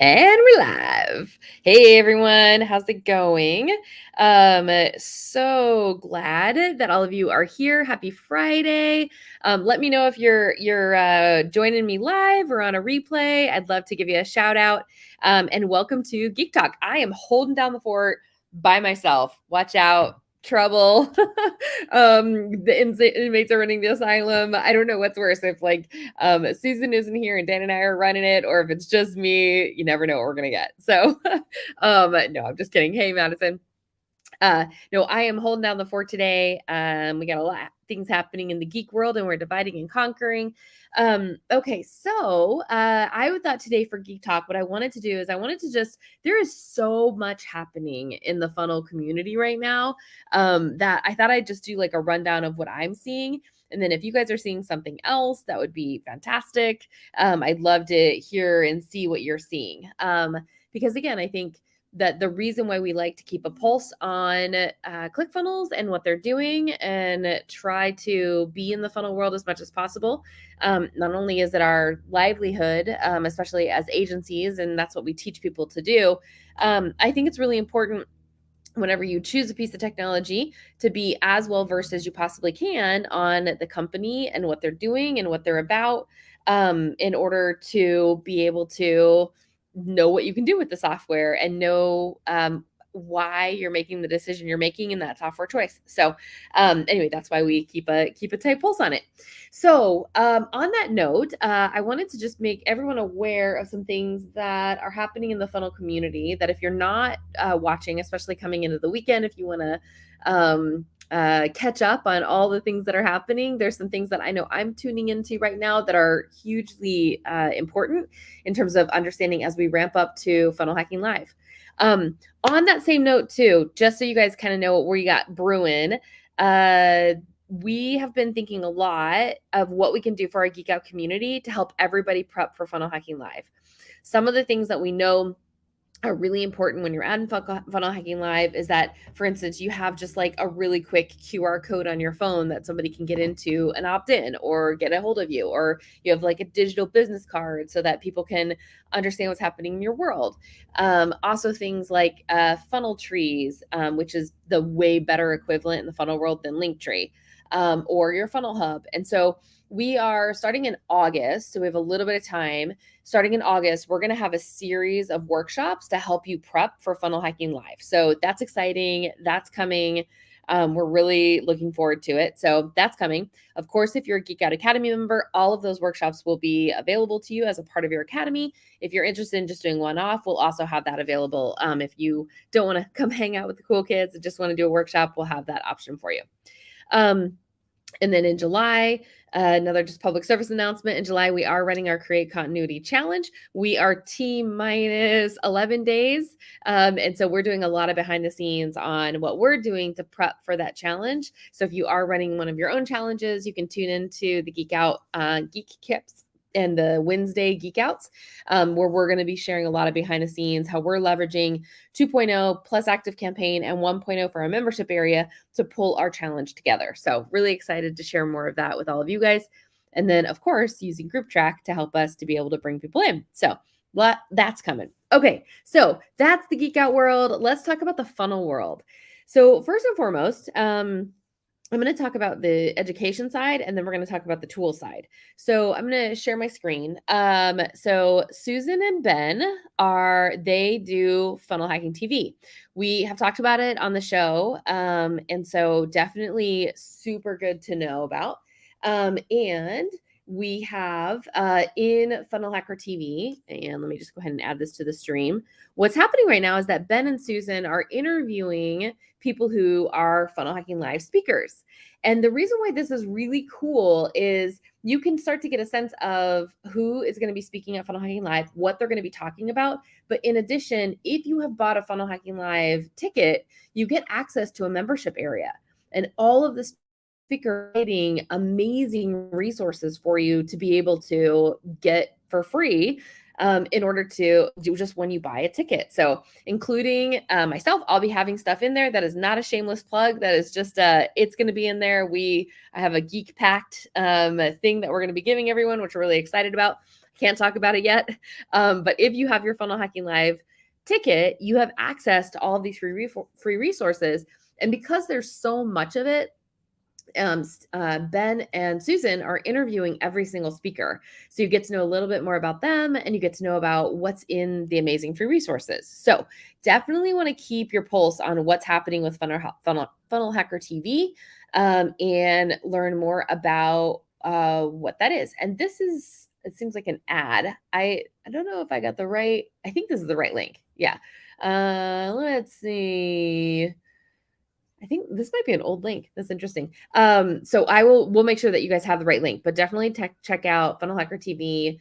And we're live. Hey everyone, how's it going? So glad that all of you are here. Happy Friday. Let me know if you're joining me live or on a replay. I'd love to give you a shout out. And welcome to Geek Talk. I am holding down the fort by myself. Watch out. Trouble. The inmates are running the asylum. I don't know what's worse, if Susan isn't here and Dan and I are running it, or if it's just me. You never know what we're gonna get. So no, I'm just kidding. Hey Madison. No, I am holding down the fort today. We got a lot of things happening in the geek world, and we're dividing and conquering. Okay, so I thought today for Geek Talk, what I wanted to do is there is so much happening in the funnel community right now that I thought I'd just do like a rundown of what I'm seeing. And then if you guys are seeing something else, that would be fantastic. I'd love to hear and see what you're seeing. Because again, I think that the reason why we like to keep a pulse on ClickFunnels and what they're doing and try to be in the funnel world as much as possible. Not only is it our livelihood, especially as agencies, and that's what we teach people to do. I think it's really important whenever you choose a piece of technology to be as well versed as you possibly can on the company and what they're doing and what they're about, in order to be able to know what you can do with the software and know why you're making the decision you're making in that software choice. So anyway, that's why we keep a tight pulse on it. So on that note, I wanted to just make everyone aware of some things that are happening in the funnel community, that if you're not watching, especially coming into the weekend, if you want to catch up on all the things that are happening, there's some things that I know I'm tuning into right now that are hugely important in terms of understanding as we ramp up to Funnel Hacking Live. On that same note too, just so you guys kind of know what we got brewing, we have been thinking a lot of what we can do for our Geek Out community to help everybody prep for Funnel Hacking Live. Some of the things that we know are really important when you're adding Funnel Hacking Live is that, for instance, you have just like a really quick QR code on your phone that somebody can get into and opt in or get a hold of you, or you have like a digital business card so that people can understand what's happening in your world. Also things like funnel trees, which is the way better equivalent in the funnel world than Linktree, or your funnel hub. And so we are starting in August, so we have a little bit of time. Starting in August, we're going to have a series of workshops to help you prep for Funnel Hacking Live. So that's exciting. That's coming. We're really looking forward to it. So that's coming. Of course, if you're a Geek Out Academy member, all of those workshops will be available to you as a part of your academy. If you're interested in just doing one-off, we'll also have that available. If you don't want to come hang out with the cool kids and just want to do a workshop, we'll have that option for you. And then in July, another just public service announcement. In July, we are running our Create Continuity Challenge. We are T-minus 11 days. And so we're doing a lot of behind the scenes on what we're doing to prep for that challenge. So if you are running one of your own challenges, you can tune into the Geek Out Geek Kips and the Wednesday Geek Outs, where we're going to be sharing a lot of behind the scenes, how we're leveraging 2.0 plus Active Campaign and 1.0 for our membership area to pull our challenge together. So really excited to share more of that with all of you guys. And then of course, using Group Track to help us to be able to bring people in. So that's coming. Okay, so that's the Geek Out world. Let's talk about the funnel world. So first and foremost, I'm going to talk about the education side, and then we're going to talk about the tool side. So I'm going to share my screen. So Susan and Ben they do Funnel Hacking TV. We have talked about it on the show. And so definitely super good to know about. And we have in Funnel Hacker TV, and let me just go ahead and add this to the stream. What's happening right now is that Ben and Susan are interviewing people who are Funnel Hacking Live speakers. And the reason why this is really cool is you can start to get a sense of who is going to be speaking at Funnel Hacking Live, what they're going to be talking about. But in addition, if you have bought a Funnel Hacking Live ticket, you get access to a membership area. And all of the speaker writing amazing resources for you to be able to get for free in order to do just when you buy a ticket. So including myself, I'll be having stuff in there that is not a shameless plug. That is just, it's going to be in there. I have a geek packed thing that we're going to be giving everyone, which we're really excited about. Can't talk about it yet. But if you have your Funnel Hacking Live ticket, you have access to all of these free resources. And because there's so much of it, Ben and Susan are interviewing every single speaker. So you get to know a little bit more about them and you get to know about what's in the amazing free resources. So definitely want to keep your pulse on what's happening with Funnel Hacker TV, and learn more about what that is. And it seems like an ad. I don't know if I got the right, I think this is the right link. Yeah. Let's see. I think this might be an old link. That's interesting. So we'll make sure that you guys have the right link, but definitely check out Funnel Hacker TV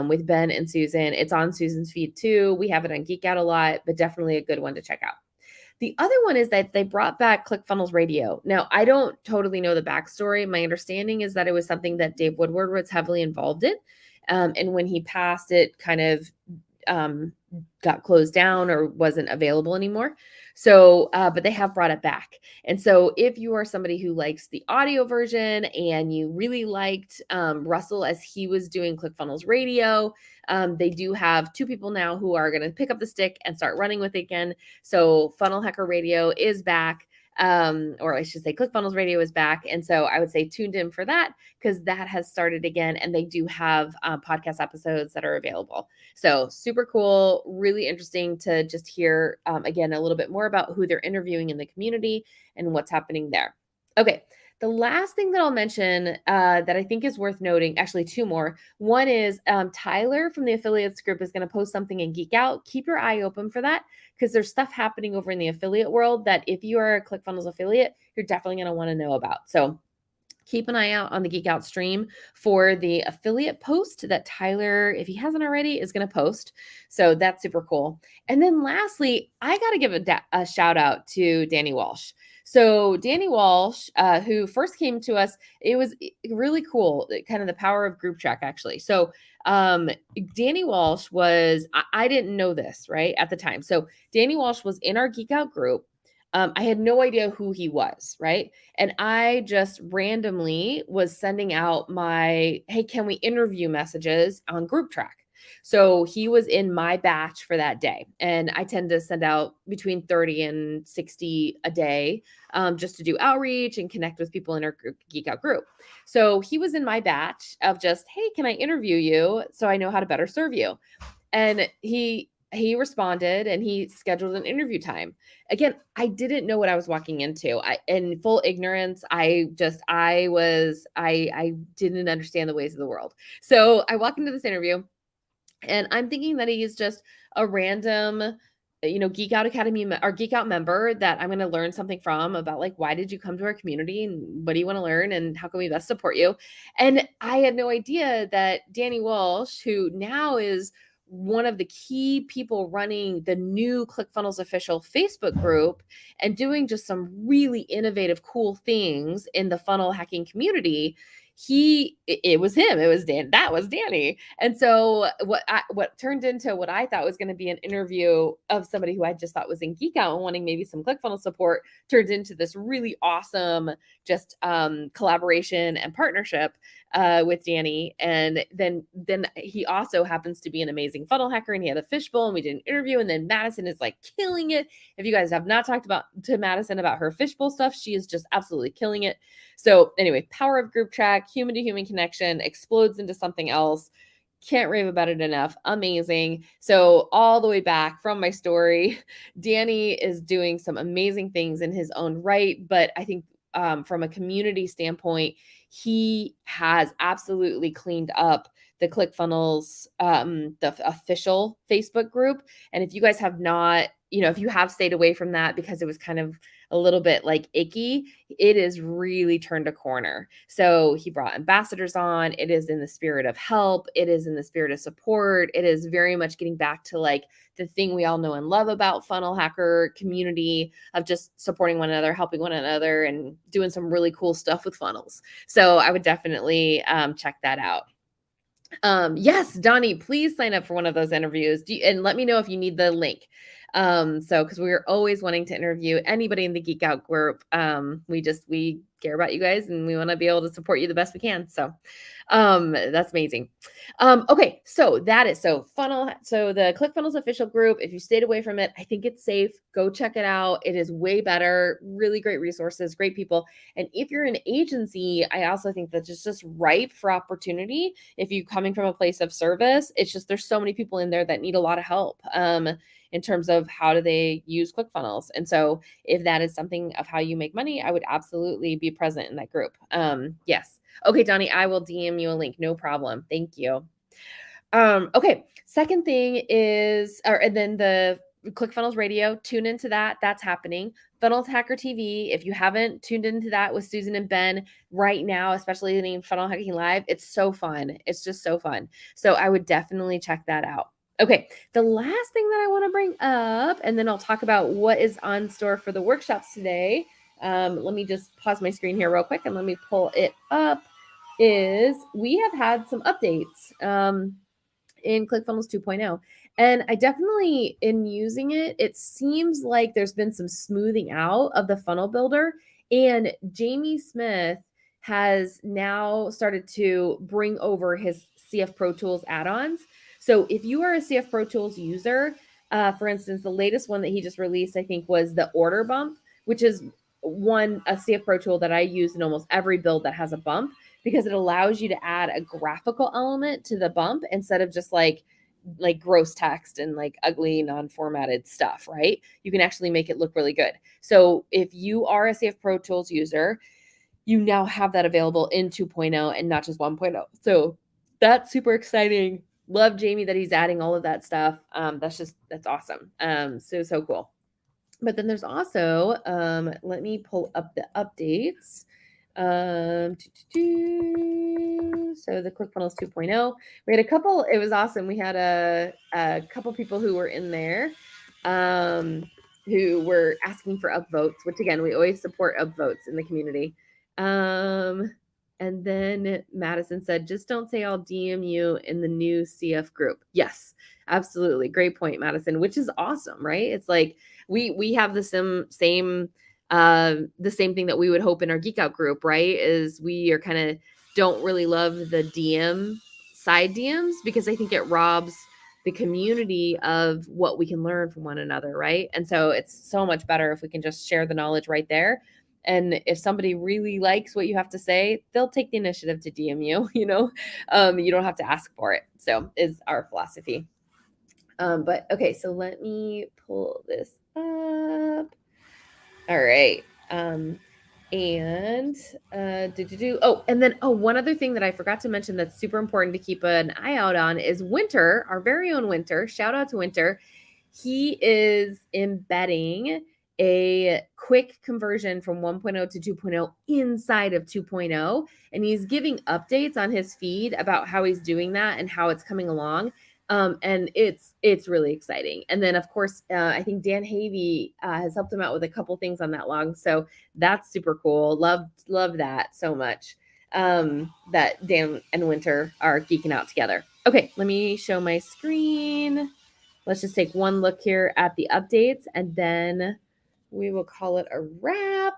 with Ben and Susan. It's on Susan's feed too. We have it on GeekOut a lot, but definitely a good one to check out. The other one is that they brought back ClickFunnels Radio. Now, I don't totally know the backstory. My understanding is that it was something that Dave Woodward was heavily involved in. And when he passed, it kind of got closed down or wasn't available anymore. So, but they have brought it back. And so if you are somebody who likes the audio version and you really liked Russell as he was doing ClickFunnels Radio, they do have 2 people now who are going to pick up the stick and start running with it again. So Funnel Hacker Radio is back. Or I should say ClickFunnels Radio is back. And so I would say tuned in for that because that has started again and they do have podcast episodes that are available. So super cool, really interesting to just hear, again, a little bit more about who they're interviewing in the community and what's happening there. Okay. The last thing that I'll mention that I think is worth noting, actually 2 more. One is Tyler from the affiliates group is going to post something in GeekOut. Keep your eye open for that because there's stuff happening over in the affiliate world that if you are a ClickFunnels affiliate, you're definitely going to want to know about. So keep an eye out on the GeekOut stream for the affiliate post that Tyler, if he hasn't already, is going to post. So that's super cool. And then lastly, I got to give a shout out to Danny Walsh. So Danny Walsh, who first came to us, it was really cool, kind of the power of group track, actually. So Danny Walsh was, I didn't know this, right, at the time. So Danny Walsh was in our GeekOut group. I had no idea who he was, right? And I just randomly was sending out my, hey, can we interview messages on group track? So he was in my batch for that day. And I tend to send out between 30 and 60 a day just to do outreach and connect with people in our GeekOut group. So he was in my batch of just, hey, can I interview you so I know how to better serve you? And he responded and he scheduled an interview time. Again, I didn't know what I was walking into. In full ignorance, I didn't understand the ways of the world. So I walk into this interview and I'm thinking that he's just a random, GeekOut Academy or GeekOut member that I'm going to learn something from about like, why did you come to our community and what do you want to learn and how can we best support you? And I had no idea that Danny Walsh, who now is one of the key people running the new ClickFunnels official Facebook group and doing just some really innovative, cool things in the funnel hacking community. It was him. It was Dan. That was Danny. And so what turned into what I thought was going to be an interview of somebody who I just thought was in GeekOut and wanting maybe some ClickFunnels support turned into this really awesome just collaboration and partnership with Danny. And then he also happens to be an amazing funnel hacker and he had a fishbowl and we did an interview. And then Madison is like killing it. If you guys have not talked to Madison about her fishbowl stuff, she is just absolutely killing it. So anyway, power of group track, human to human connection explodes into something else. Can't rave about it enough. Amazing. So all the way back from my story, Danny is doing some amazing things in his own right. But I think from a community standpoint, he has absolutely cleaned up the ClickFunnels, the official Facebook group. And if you guys have not, if you have stayed away from that because it was kind of a little bit like icky, it is really turned a corner. So he brought ambassadors on. It is in the spirit of help. It is in the spirit of support. It is very much getting back to like the thing we all know and love about funnel hacker community of just supporting one another, helping one another, and doing some really cool stuff with funnels. So I would definitely check that out. Yes, Donnie, please sign up for one of those interviews and let me know if you need the link. So because we were always wanting to interview anybody in the Geek Out group. We care about you guys and we want to be able to support you the best we can. So that's amazing. Okay, so that is so the ClickFunnels official group. If you stayed away from it, I think it's safe. Go check it out. It is way better. Really great resources, great people. And if you're an agency, I also think that it's just ripe for opportunity. If you're coming from a place of service, it's just there's so many people in there that need a lot of help in terms of how do they use ClickFunnels. And so if that is something of how you make money, I would absolutely be present in that group. Yes. Okay, Donnie, I will DM you a link. No problem. Thank you. Okay. Second thing is, and then the ClickFunnels Radio, tune into that. That's happening. Funnel Hacker TV. If you haven't tuned into that with Susan and Ben right now, especially in Funnel Hacking Live, it's so fun. It's just so fun. So I would definitely check that out. Okay, the last thing that I want to bring up, and then I'll talk about what is on store for the workshops today. Let me just pause my screen here real quick and let me pull it up. Is we have had some updates in ClickFunnels 2.0. And I definitely, in using it, it seems like there's been some smoothing out of the funnel builder. And Jamie Smith has now started to bring over his CF Pro Tools add-ons. So if you are a CF Pro Tools user, for instance, the latest one that he just released, I think, was the order bump, which is a CF Pro tool that I use in almost every build that has a bump, because it allows you to add a graphical element to the bump instead of just like gross text and like ugly non-formatted stuff, right? You can actually make it look really good. So if you are a CF Pro Tools user, you now have that available in 2.0 and not just 1.0. So that's super exciting. Love Jamie that he's adding all of that stuff. That's awesome. So cool. But then there's also, let me pull up the updates. So the ClickFunnels 2.0, we had a couple, it was awesome. We had a couple people who were in there who were asking for upvotes, which again, we always support upvotes in the community. And then Madison said, just don't say I'll DM you in the new CF group. Yes, absolutely. Great point, Madison, which is awesome, right? It's like we have the same thing that we would hope in our Geek Out group, right? Is we are kind of don't really love the DM side DMs because I think it robs the community of what we can learn from one another, right? And so it's so much better if we can just share the knowledge right there. And if somebody really likes what you have to say, they'll take the initiative to DM you, you don't have to ask for it. So is our philosophy. But okay, so let me pull this up. All right. And one other thing that I forgot to mention that's super important to keep an eye out on is Winter, our very own Winter. Shout out to Winter. He is embedding a quick conversion from 1.0 to 2.0 inside of 2.0, and he's giving updates on his feed about how he's doing that and how it's coming along. And it's really exciting. And then of course, I think Dan Havey has helped him out with a couple things on that log. So that's super cool. Love that so much. That Dan and Winter are geeking out together. Okay, let me show my screen. Let's just take one look here at the updates and then we will call it a wrap.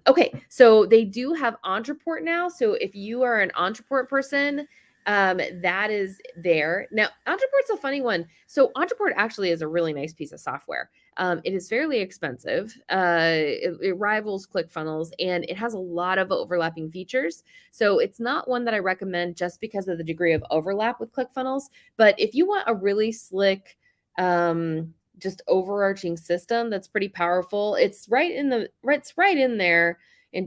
Okay, so they do have Entreport now. So if you are an Entreport person, that is there. Now, Entreport's a funny one. So Entreport actually is a really nice piece of software. It is fairly expensive. It rivals ClickFunnels and it has a lot of overlapping features. So it's not one that I recommend just because of the degree of overlap with ClickFunnels. But if you want a really slick, just overarching system that's pretty powerful, it's right in there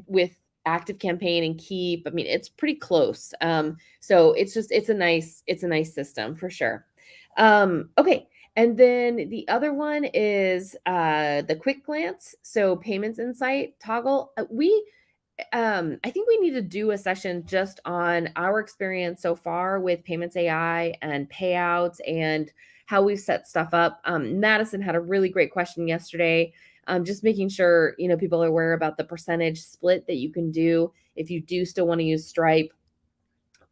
with Active Campaign and Keep. I mean, it's pretty close. So it's a nice system for sure. Okay. And then the other one is the Quick Glance. So Payments Insight Toggle. I think we need to do a session just on our experience so far with Payments AI and payouts and how we've set stuff up. Madison had a really great question yesterday. Just making sure, people are aware about the percentage split that you can do if you do still want to use Stripe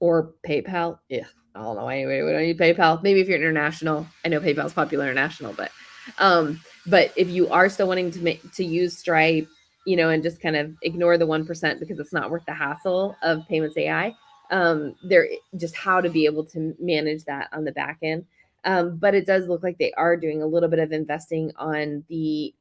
or PayPal. Yeah, I don't know. Anyway, we don't use PayPal. Maybe if you're international. I know PayPal is popular international, but But if you are still wanting to use Stripe, and just kind of ignore the 1% because it's not worth the hassle of Payments AI, there just how to be able to manage that on the back end. But it does look like they are doing a little bit of investing on the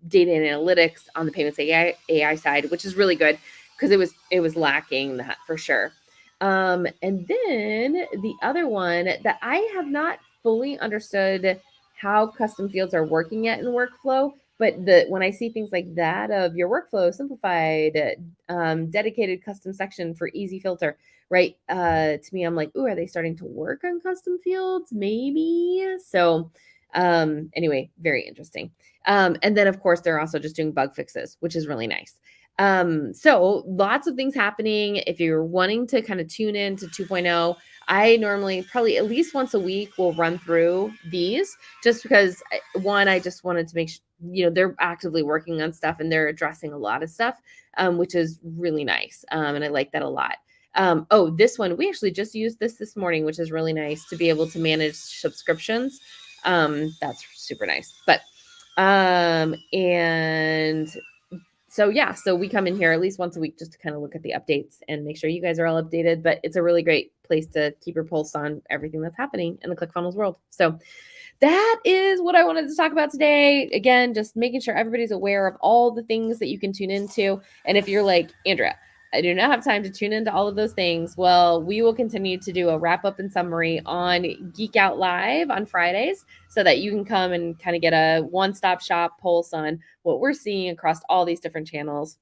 data and analytics on the Payments AI side, which is really good because it was lacking that for sure. And then the other one that I have not fully understood how custom fields are working yet in workflow, but when I see things like that of your workflow simplified, dedicated custom section for easy filter, right? To me, I'm like, ooh, are they starting to work on custom fields? Maybe. So anyway, very interesting. And then of course, they're also just doing bug fixes, which is really nice. So lots of things happening. If you're wanting to kind of tune in to 2.0, I normally probably at least once a week will run through these just because one, I just wanted to make sure, they're actively working on stuff and they're addressing a lot of stuff, which is really nice. And I like that a lot. This one, we actually just used this morning, which is really nice to be able to manage subscriptions. That's super nice. But, and so yeah, so we come in here at least once a week just to kind of look at the updates and make sure you guys are all updated, but it's a really great place to keep your pulse on everything that's happening in the ClickFunnels world. So that is what I wanted to talk about today. Again, just making sure everybody's aware of all the things that you can tune into. And if you're like, Andrea, I do not have time to tune into all of those things, well, we will continue to do a wrap up and summary on GeekOut Live on Fridays so that you can come and kind of get a one-stop shop pulse on what we're seeing across all these different channels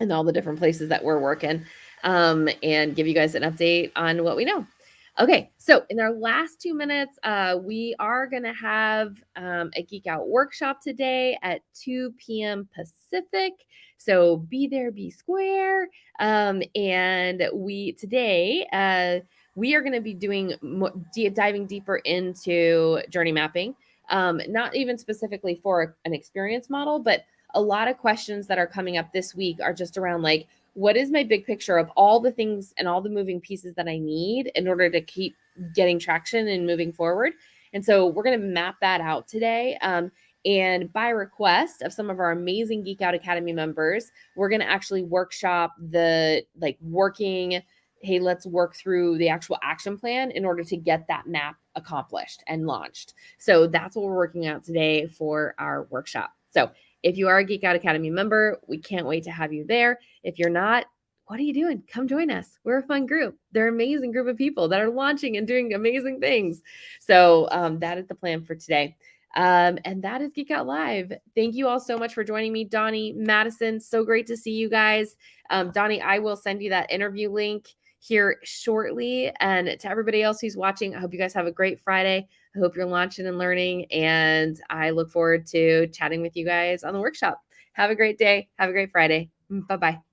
and all the different places that we're working, and give you guys an update on what we know. Okay, so in our last 2 minutes, we are going to have a Geek Out workshop today at 2 p.m. Pacific. So be there, be square. And today we are going to be doing diving deeper into journey mapping, not even specifically for an experience model, but a lot of questions that are coming up this week are just around like, what is my big picture of all the things and all the moving pieces that I need in order to keep getting traction and moving forward? And so we're going to map that out today. And by request of some of our amazing Geek Out Academy members, we're going to actually workshop the working, hey, let's work through the actual action plan in order to get that map accomplished and launched. So that's what we're working out today for our workshop. So if you are a Geek Out Academy member, we can't wait to have you there. If you're not, what are you doing? Come join us. We're a fun group. They're an amazing group of people that are launching and doing amazing things. So that is the plan for today. And that is Geek Out Live. Thank you all so much for joining me, Donnie, Madison. So great to see you guys. Donnie, I will send you that interview link here shortly. And to everybody else who's watching, I hope you guys have a great Friday. I hope you're launching and learning, and I look forward to chatting with you guys on the workshop. Have a great day. Have a great Friday. Bye-bye.